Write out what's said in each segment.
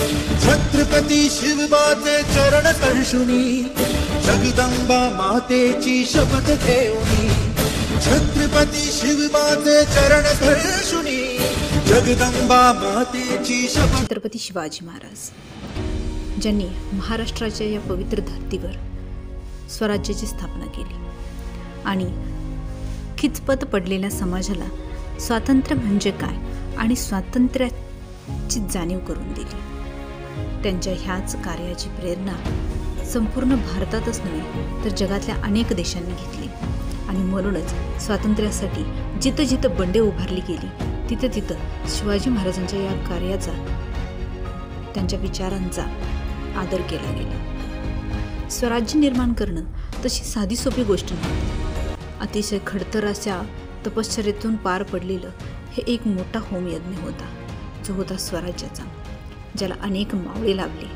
छत्रपती शिवबाचे चरण स्पर्शुनी जगदंबा मातेची शपथ घेऊनी छत्रपती शिवबाचे चरण स्पर्शुनी जगदंबा मातेची शपथ। छत्रपती शिवाजी महाराज ज्यांनी महाराष्ट्राच्या या पवित्र धर्तीवर स्वराज्याची स्थापना केली आणि खिचपत पडलेल्या समाजाला स्वातंत्र्य म्हणजे काय आणि स्वातंत्र्याची जाणीव करून दिली। त्यांच्या ह्याच कार्याची प्रेरणा संपूर्ण भारतातच नव्हे तर जगातल्या अनेक देशांनी घेतली आणि म्हणूनच स्वातंत्र्यासाठी जिथं जिथं बंडे उभारली गेली तिथं तिथं शिवाजी महाराजांच्या या कार्याचा त्यांच्या विचारांचा आदर केला गेला। स्वराज्य निर्माण करणं तशी साधी सोपी गोष्ट नव्हती। अतिशय खडतर अशा तपश्चर्येतून पार पडलेलं हे एक मोठा होमयज्ञ होता, जो होता स्वराज्याचा, ज्याला अनेक मावळे लाभले,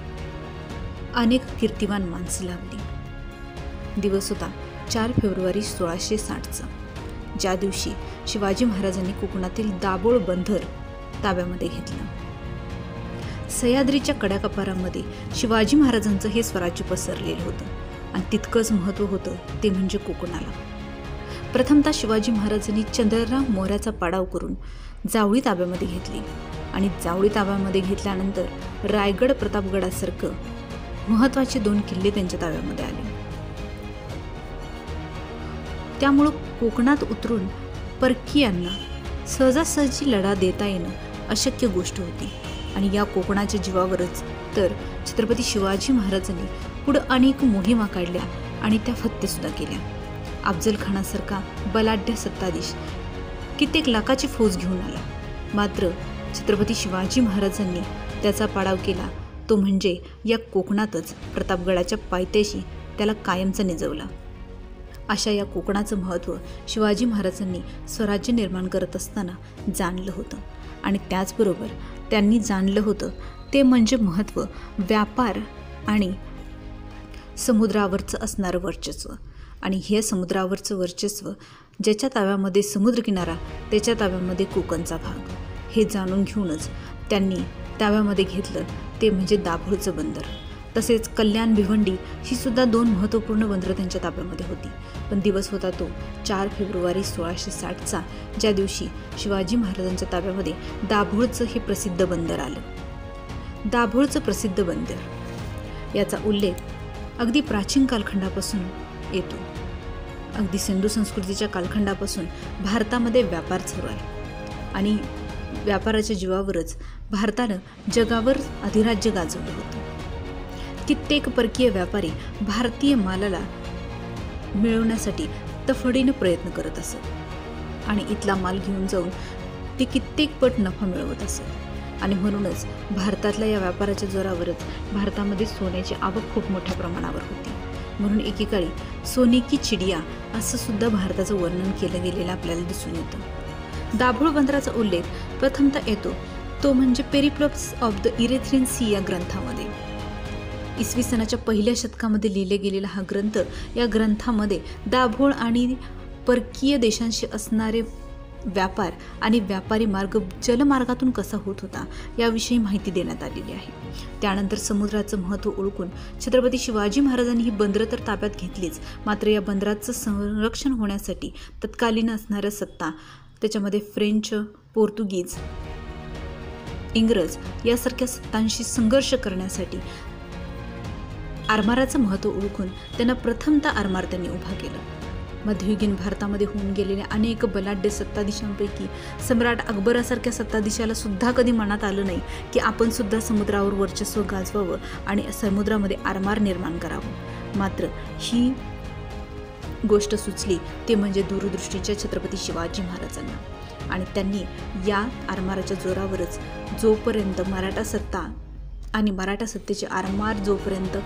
अनेक कीर्तिवान माणसं लाभली। दिवस होता 4 फेब्रुवारी 1660चा, ज्या दिवशी शिवाजी महाराजांनी कोकणातील दाभोळ बंदर ताब्यामध्ये घेतलं। सह्याद्रीच्या कड्याकपारामध्ये शिवाजी महाराजांचं हे स्वराज्य पसरलेलं होतं आणि तितकंच महत्त्व होतं ते म्हणजे कोकणाला। प्रथमतः शिवाजी महाराजांनी चंद्रराव मोऱ्याचा पाडाव करून जावळी ताब्यामध्ये घेतली आणि जावळी ताब्यामध्ये घेतल्यानंतर रायगड प्रतापगडासारखं महत्त्वाचे 2 किल्ले त्यांच्या ताब्यामध्ये आले। त्यामुळं कोकणात उतरून परकीयांना सहजासहजी लढा देता येणं अशक्य गोष्ट होती आणि या कोकणाच्या जीवावरच तर छत्रपती शिवाजी महाराजांनी पुढं अनेक मोहिमा काढल्या आणि त्या फत्तेसुद्धा केल्या। अफजल खानासारखा बलाढ्य सत्ताधीश कित्येक लाखाची फौज घेऊन आला, मात्र छत्रपती शिवाजी महाराजांनी त्याचा पाडाव केला, तो म्हणजे या कोकणातच प्रतापगडाच्या पायथ्याशी त्याला कायमचा निजवला। अशा या कोकणाचं महत्त्व शिवाजी महाराजांनी स्वराज्य निर्माण करत असताना जाणलं होतं आणि त्याचबरोबर त्यांनी जाणलं होतं ते म्हणजे महत्त्व व्यापार आणि समुद्रावरचं असणारं वर्चस्व आणि हे समुद्रावरचं वर्चस्व ज्याच्या ताब्यामध्ये समुद्रकिनारा त्याच्या ताब्यामध्ये कोकणचा भाग, हे जाणून घेऊनच त्यांनी ताब्यामध्ये घेतलं ते म्हणजे दाभोळचं बंदर। तसेच कल्याण भिवंडी ही सुद्धा 2 महत्त्वपूर्ण बंदरं त्यांच्या ताब्यामध्ये होती। पण दिवस होता तो 4 फेब्रुवारी 1660चा, ज्या दिवशी शिवाजी महाराजांच्या ताब्यामध्ये दाभोळचं हे प्रसिद्ध बंदर आलं। दाभोळचं प्रसिद्ध बंदर याचा उल्लेख अगदी प्राचीन कालखंडापासून येतो। अगदी सिंधू संस्कृतीच्या कालखंडापासून भारतामध्ये व्यापार सुरू आहे आणि व्यापाराच्या जीवावरच भारतानं जगावर अधिराज्य गाजवलं होतं। कित्येक परकीय व्यापारी भारतीय मालाला मिळवण्यासाठी तफडीनं प्रयत्न करत असत आणि इथला माल घेऊन जाऊन ते कित्येक पट नफा मिळवत असत आणि म्हणूनच भारतातल्या या व्यापाराच्या जोरावरच भारतामध्ये सोन्याची आवक खूप मोठ्या प्रमाणावर होती। म्हणून एकेकाळी सोने की चिडिया असं सुद्धा भारताचं वर्णन केलं गेलेलं आपल्याला दिसून येतं। दाभोळ बंदराचा उल्लेख प्रथमतः येतो तो म्हणजे पेरिप्लॉप्स ऑफ द इरेथ्रियन सी या ग्रंथामध्ये। इसवी सनाच्या पहिल्या शतकामध्ये लिहिले गेलेला हा ग्रंथ, या ग्रंथामध्ये दाभोळ आणि परकीय देशांशी असणारे व्यापार आणि व्यापारी मार्ग जलमार्गातून कसा होत होता याविषयी माहिती देण्यात आलेली आहे। त्यानंतर समुद्राचं महत्त्व ओळखून छत्रपती शिवाजी महाराजांनी ही बंदरं तर ताब्यात घेतलीच, मात्र या बंदराचं संरक्षण होण्यासाठी तत्कालीन असणाऱ्या सत्ता, त्याच्यामध्ये फ्रेंच, पोर्तुगीज, इंग्रज यासारख्या सत्तांशी संघर्ष करण्यासाठी आरमाराचं महत्त्व ओळखून त्यांना प्रथमतः आरमार त्यांनी उभा केला। मध्ययुगीन भारतामध्ये होऊन गेलेल्या अनेक बलाढ्य सत्ताधीशांपैकी सम्राट अकबरासारख्या सत्ताधीशाला सुद्धा कधी मनात आलं नाही की आपण सुद्धा समुद्रावर वर्चस्व गाजवावं आणि समुद्रामध्ये आरमार निर्माण करावं। मात्र ही गोष्ट सुचली ते म्हणजे दूरदृष्टीच्या छत्रपती शिवाजी महाराजांना आणि त्यांनी या आरमाराच्या जोरावरच जोपर्यंत मराठा सत्ता आणि मराठा सत्तेचे आरमार जोपर्यंत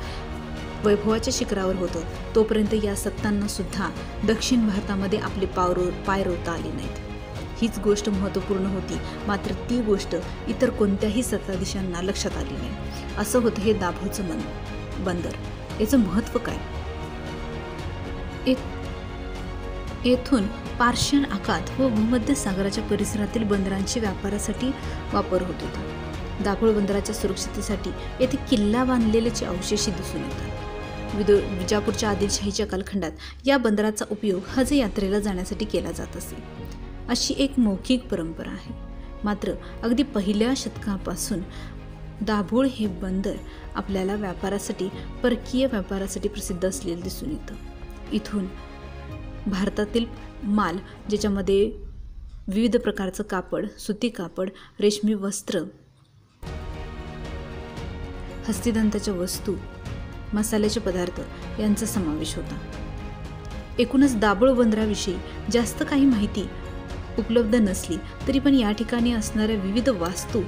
वैभवाच्या शिखरावर होतं तोपर्यंत या सत्तांना सुद्धा दक्षिण भारतामध्ये आपले पाय रोवता आले नाहीत। हीच गोष्ट महत्त्वपूर्ण होती, मात्र ती गोष्ट इतर कोणत्याही सत्ताधीशांना लक्षात आली नाही। असं होतं हे दाभोळचं बंदर। याचं महत्त्व काय? येथून पार्शियन आखात व भूमध्य सागराच्या परिसरातील बंदरांची व्यापारासाठी वापर होत होता। दाभोळ बंदराच्या सुरक्षिततेसाठी येथे किल्ला बांधलेल्याचे अवशेषही दिसून येतात. विजापूरच्या आदिलशाहीच्या कालखंडात या बंदराचा उपयोग हज यात्रेला जाण्यासाठी केला जात असे. अशी एक मौखिक परंपरा आहे. मात्र अगदी पहिल्या शतकापासून दाभोळ हे बंदर आपल्याला व्यापारासाठी, परकीय व्यापारासाठी प्रसिद्ध असलेले दिसून येतं. इथून भारतातील माल, ज्याच्यामध्ये विविध प्रकारचं कापड, सुती कापड, रेशमी वस्त्र, हस्तिदंताच्या वस्तू, मसाल्याचे पदार्थ यांचा समावेश होता. एकूणच दाभोळ बंदराविषयी जास्त काही माहिती उपलब्ध नसली तरी पण या ठिकाणी असणाऱ्या विविध वास्तू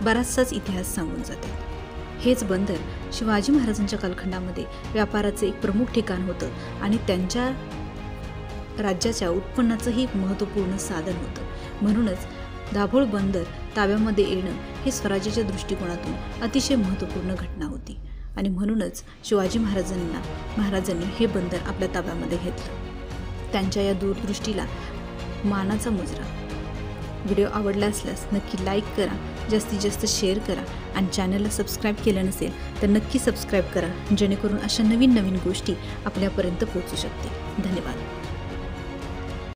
बराचसाच इतिहास सांगून जातात. हेच बंदर शिवाजी महाराजांच्या कालखंडामध्ये व्यापाराचे एक प्रमुख ठिकाण होतं आणि त्यांच्या राज्याच्या उत्पन्नाचंही एक महत्त्वपूर्ण साधन होतं. म्हणूनच दाभोळ बंदर ताब्यामध्ये येणं हे स्वराज्याच्या दृष्टिकोनातून अतिशय महत्त्वपूर्ण घटना होती आणि म्हणूनच शिवाजी महाराजांनी हे बंदर आपल्या ताब्यामध्ये घेतलं. त्यांच्या या दूरदृष्टीला मानाचा मुजरा. व्हिडिओ आवडला असल्यास नक्की लाईक करा, जास्तीत जास्त शेअर करा आणि चॅनलला सबस्क्राईब केलं नसेल तर नक्की सबस्क्राईब करा, जेणेकरून अशा नवीन गोष्टी आपल्यापर्यंत पोहोचू शकतील. धन्यवाद.